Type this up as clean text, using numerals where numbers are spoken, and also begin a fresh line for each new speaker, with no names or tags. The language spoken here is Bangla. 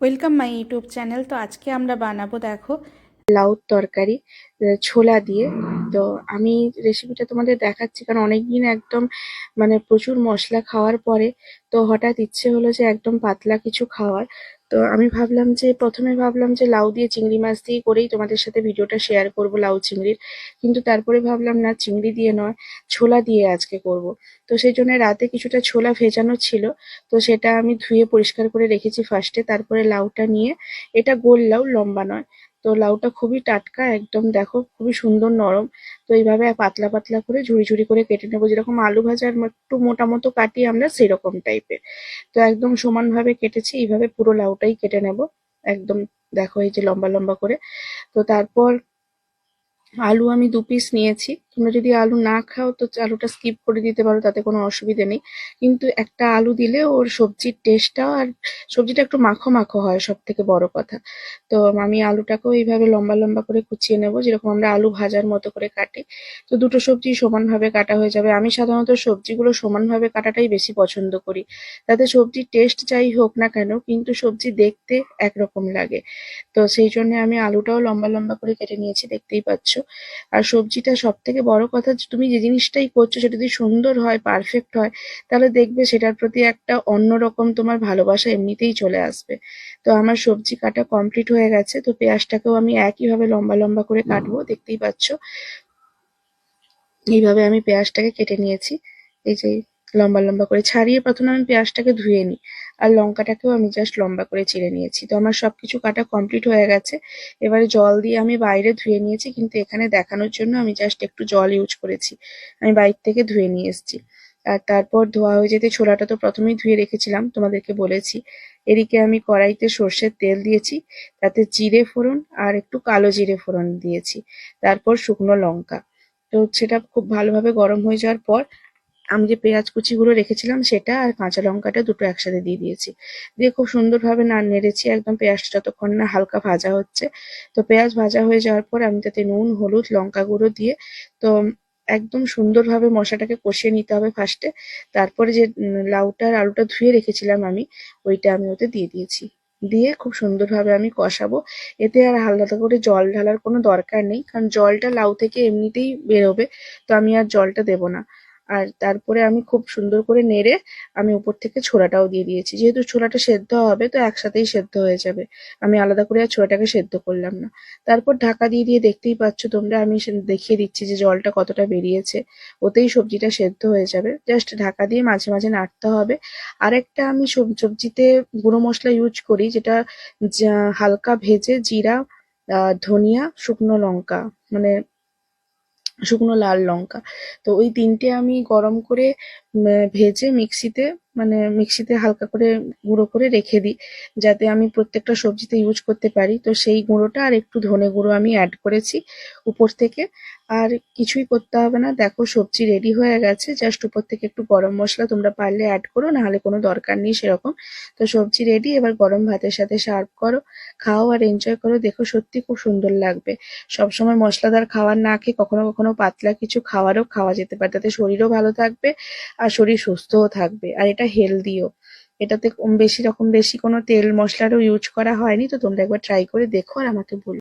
Welcome my YouTube channel. তো আজকে আমরা বানাবো দেখো
লাউর তরকারি ছোলা দিয়ে। তো আমি রেসিপিটা তোমাদের দেখাচ্ছি কারণ অনেকদিন একদম প্রচুর মশলা খাওয়ার পরে তো হঠাৎ ইচ্ছে হলো যে একদম পাতলা কিছু খাওয়ার। তো আমি প্রথমে ভাবলাম যে লাউ দিয়ে চিংড়ি মাছ দিয়ে করেই তোমাদের সাথে ভিডিওটা শেয়ার করব, লাউ চিংড়ির। কিন্তু তারপরে ভাবলাম না, চিংড়ি দিয়ে নয়, ছোলা দিয়ে আজকে করব। তো সেই জন্য রাতে কিছুটা ছোলা ভেজানো ছিল, তো সেটা আমি ধুয়ে পরিষ্কার করে রেখেছি ফার্স্টে। তারপরে লাউটা নিয়ে, এটা গোল লাউ, লম্বা নয়। তো লাউটা খুবই টাটকা, একদম দেখো খুবই সুন্দর নরম। তো এইভাবে পাতলা পাতলা করে ঝুড়ি ঝুড়ি করে কেটে নেবো, যেরকম আলু ভাজার একটু মোটা মতো কাটি আমরা সেরকম টাইপের। তো একদম সমানভাবে কেটেছি, এইভাবে পুরো লাউটাই কেটে নেব একদম। দেখো এই যে লম্বা লম্বা করে। তো তারপর আলু আমি 2 পিস নিয়েছি। তোমরা যদি আলু না খাও তো আলুটা স্কিপ করে দিতে পারো, তাতে কোনো অসুবিধে নেই। কিন্তু একটা আলু দিলে ওর সবজির টেস্টটাও, আর সবজিটা একটু মাখো মাখো হয়, সব থেকে বড় কথা। তো আমি আলুটাকেও এইভাবে লম্বা লম্বা করে কুচিয়ে নেব, যেরকম আমরা আলু ভাজার মতো করে কাটি। তো দুটো সবজি সমানভাবে কাটা হয়ে যাবে। আমি সাধারণত সবজিগুলো সমানভাবে কাটাটাই বেশি পছন্দ করি, তাতে সবজির টেস্ট যাই হোক না কেন কিন্তু সবজি দেখতে একরকম লাগে। তো সেই জন্য আমি আলুটাও লম্বা লম্বা করে কেটে নিয়েছি, দেখতেই পাচ্ছ। আর সবজিটা, সব থেকে বড় কথা, যে তুমি যে জিনিসটাই করছো সেটা যদি সুন্দর হয়, পারফেক্ট হয়, তাহলে দেখবে সেটার প্রতি একটা অন্যরকম তোমার ভালোবাসা এমনিতেই চলে আসবে। তো আমার সবজি কাটা কমপ্লিট হয়ে গেছে। তো পেঁয়াজটাকেও আমি একইভাবে লম্বা লম্বা করে কাটবো, দেখতেই পাচ্ছ। এইভাবে আমি পেঁয়াজটাকে কেটে নিয়েছি, এই যে লম্বা লম্বা করে ছাড়িয়ে। প্রথমে আমি পেঁয়াজটাকে ধুয়ে নিই, আর লঙ্কাটাকেও আমি জাস্ট লম্বা করে চিড়ে নিয়েছি। তো আমার সবকিছু কাটা কমপ্লিট হয়ে গেছে। এবারে জল দিয়ে আমি বাইরে ধুয়ে নিয়েছি, কিন্তু এখানে দেখানোর জন্য আমি জাস্ট একটু জল ইউজ করেছি। আমি বাইরে থেকে ধুয়ে নিয়ে এসেছি। আর তারপর ধোয়া হয়ে যেতে ছোলাটা তো প্রথমেই ধুয়ে রেখেছিলাম, তোমাদেরকে বলেছি। এদিকে আমি কড়াইতে সর্ষের তেল দিয়েছি, তাতে জিরে ফোড়ন আর একটু কালো জিরে ফোড়ন দিয়েছি, তারপর শুকনো লঙ্কা। তো সেটা খুব ভালোভাবে গরম হয়ে যাওয়ার পর আমি যে পেঁয়াজ কুচিগুলো রেখেছিলাম সেটা আর কাঁচা লঙ্কাটা দুটো একসাথে দিয়ে দিয়েছি। দিয়ে খুব সুন্দরভাবে নেড়েছি একদম, পেঁয়াজটা যতক্ষণ না হালকা ভাজা হচ্ছে। তো পেঁয়াজ ভাজা হয়ে যাওয়ার পর আমি তাতে নুন, হলুদ, লঙ্কা গুঁড়ো দিয়ে, তো একদম সুন্দরভাবে মশলাটাকে কষিয়ে নিতে হবে ফার্স্টে। তারপরে যে লাউটা আর আলুটা ধুয়ে রেখেছিলাম আমি, ওইটা আমি ওতে দিয়ে দিয়েছি। দিয়ে খুব সুন্দরভাবে আমি কষাবো। এতে আর আলাদা করে জল ঢালার কোনো দরকার নেই, কারণ জলটা লাউ থেকে এমনিতেই বেরোবে। তো আমি আর জলটা দেবো না। আর তারপরে আমি খুব সুন্দর করে নেড়ে আমি উপর থেকে ছোলাটাও দিয়ে দিয়েছি। যেহেতু ছোলাটা সেদ্ধ হবে তো একসাথেই সেদ্ধ হয়ে যাবে, আমি আলাদা করে আর ছোলাটাকে সেদ্ধ করলাম না। তারপর ঢাকা দিয়ে দিয়ে দেখতেই পাচ্ছ তোমরা, আমি দেখিয়ে দিচ্ছি যে জলটা কতটা বেরিয়েছে। ওতেই সবজিটা সেদ্ধ হয়ে যাবে, জাস্ট ঢাকা দিয়ে মাঝে মাঝে নাড়তে হবে। আরেকটা আমি সবজিতে গুঁড়ো মশলা ইউজ করি, যেটা হালকা ভেজে জিরা, ধনিয়া, শুকনো লঙ্কা, মানে শুকনো লাল লঙ্কা। তো ওই ৩টে আমি গরম করে ভেজে মিক্সিতে হালকা করে গুঁড়ো করে রেখে দিই, যাতে আমি প্রত্যেকটা সবজিতে ইউজ করতে পারি। তো সেই গুঁড়োটা আর একটু ধনে গুঁড়ো আমি অ্যাড করেছি উপর থেকে। আর কিছুই করতে হবে না, দেখো সবজি রেডি হয়ে গেছে। জাস্ট উপর থেকে একটু গরম মশলা তোমরা পারলে অ্যাড করো, নাহলে কোনো দরকার নেই সেরকম। তো সবজি রেডি, এবার গরম ভাতের সাথে সার্ভ করো, খাও আর এনজয় করো। দেখো সত্যি খুব সুন্দর লাগবে। সবসময় মশলাদার খাবার না খেয়ে কখনো কখনো পাতলা কিছু খাওয়া যেতে পারে, তাতে শরীরও ভালো থাকবে আর শরীর সুস্থও থাকবে, আর এটা হেলদিও। এটাতে বেশি কোনো তেল মশলারও ইউজ করা হয়নি। তো তোমরা একবার ট্রাই করে দেখো আর আমাকে বলো।